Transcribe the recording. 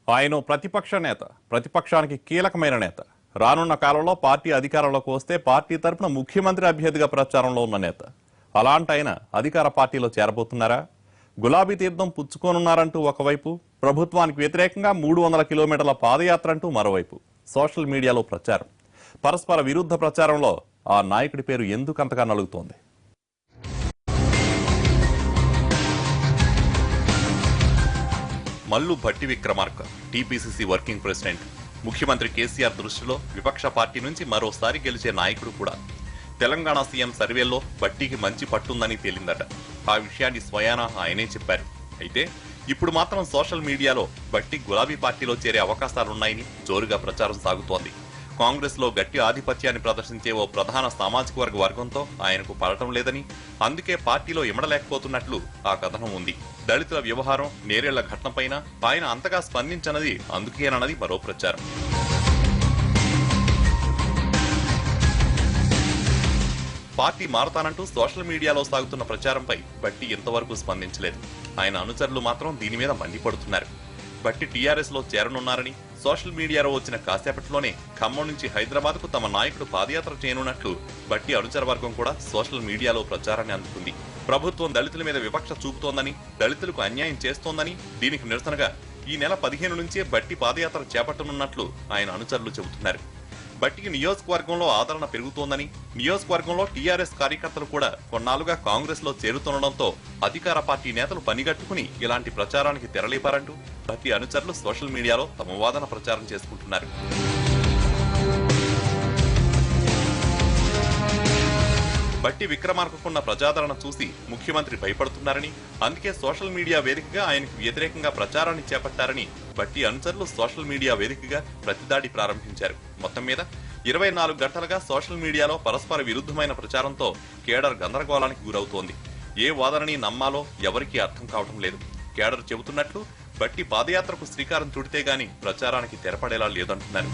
ఆయన ప్రతిపక్ష నేత, ప్రతిపక్షానికి కీలకమైన నేత. రానున్న కాలంలో పార్టీ అధికారంలోకి వస్తే పార్టీ తరపున ముఖ్యమంత్రి అభ్యర్థిగా ప్రచారంలో ఉన్న నేత. అలాంటి ఆయన అధికార పార్టీలో చేరబోతున్నారా? గులాబీ తీర్థం పుచ్చుకోనున్నారంటూ ఒకవైపు, ప్రభుత్వానికి వ్యతిరేకంగా 300 కిలోమీటర్ల పాదయాత్ర అంటూ మరోవైపు సోషల్ మీడియాలో ప్రచారం. పరస్పర విరుద్ధ ప్రచారంలో ఆ నాయకుడి పేరు ఎందుకంతగా నలుగుతోంది? Mallu Bhatti Vikramarka, TPCC working president. ముఖ్యమంత్రి కేసీఆర్ దృష్టిలో విపక్ష పార్టీ నుంచి మరోసారి గెలిచే నాయకుడు కూడా. తెలంగాణ సీఎం సర్వేలో భట్టికి మంచి పట్టుందని తేలిందట. ఆ విషయాన్ని స్వయానా ఆయనే చెప్పారు. అయితే ఇప్పుడు మాత్రం సోషల్ మీడియాలో భట్టి గులాబీ పార్టీలో చేరే అవకాశాలున్నాయని జోరుగా ప్రచారం సాగుతోంది. కాంగ్రెస్ లో గట్టి ఆధిపత్యాన్ని ప్రదర్శించే ఓ ప్రధాన సామాజిక వర్గంతో ఆయనకు పడటం లేదని, అందుకే పార్టీలో ఇమడలేకపోతున్నట్లు ఆ కథనం ఉంది. దళితుల వ్యవహారం, నేరేళ్ల ఘటనపైన ఆయన అంతగా స్పందించనది అందుకేనన్నది మరో ప్రచారం. పార్టీ మారతానంటూ సోషల్ మీడియాలో సాగుతున్న ప్రచారంపై భట్టి ఇంతవరకు స్పందించలేదు. ఆయన అనుచరులు మాత్రం దీని మీద మండిపడుతున్నారు. భట్టి టీఆర్ఎస్ లో చేరనున్నారని సోషల్ మీడియాలో వచ్చిన కాసేపట్లోనే ఖమ్మం నుంచి హైదరాబాద్ కు తమ నాయకుడు పాదయాత్ర చేయనున్నట్లు భట్టి అనుచర వర్గం కూడా సోషల్ మీడియాలో ప్రచారాన్ని అందుకుంది. ప్రభుత్వం దళితుల మీద వివక్ష చూపుతోందని, దళితులకు అన్యాయం చేస్తోందని, దీనికి నిరసనగా ఈ నెల 15 నుంచే భట్టి పాదయాత్ర చేపట్టనున్నట్లు ఆయన అనుచరులు చెబుతున్నారు. భట్టికి నియోజకవర్గంలో ఆదరణ పెరుగుతోందని, నియోజకవర్గంలో టీఆర్ఎస్ కార్యకర్తలు కూడా కొన్నాళ్లుగా కాంగ్రెస్ లో చేరుతుండటంతో అధికార పార్టీ నేతలు పనిగట్టుకుని ఇలాంటి ప్రచారానికి తెరలేపారంటూ భట్టి అనుచరులు సోషల్ మీడియాలో తమ వాదన ప్రచారం చేసుకుంటున్నారు. భట్టి విక్రమార్కకున్న ప్రజాదరణ చూసి ముఖ్యమంత్రి భయపడుతున్నారని, అందుకే సోషల్ మీడియా వేదికగా ఆయనకు వ్యతిరేకంగా ప్రచారాన్ని చేపట్టారని భట్టి అనుచరులు సోషల్ మీడియా వేదికగా ప్రతిదాడి ప్రారంభించారు. మొత్తం మీద 24 గంటలుగా సోషల్ మీడియాలో పరస్పర విరుద్ధమైన ప్రచారంతో కేడర్ గందరగోళానికి గురవుతోంది. ఏ వాదనని నమ్మాలో ఎవరికీ అర్థం కావడం లేదు. కేడర్ చెబుతున్నట్లు భట్టి పాదయాత్రకు శ్రీకారం చుడితే గాని ప్రచారానికి తెరపడేలా లేదంటున్నారు.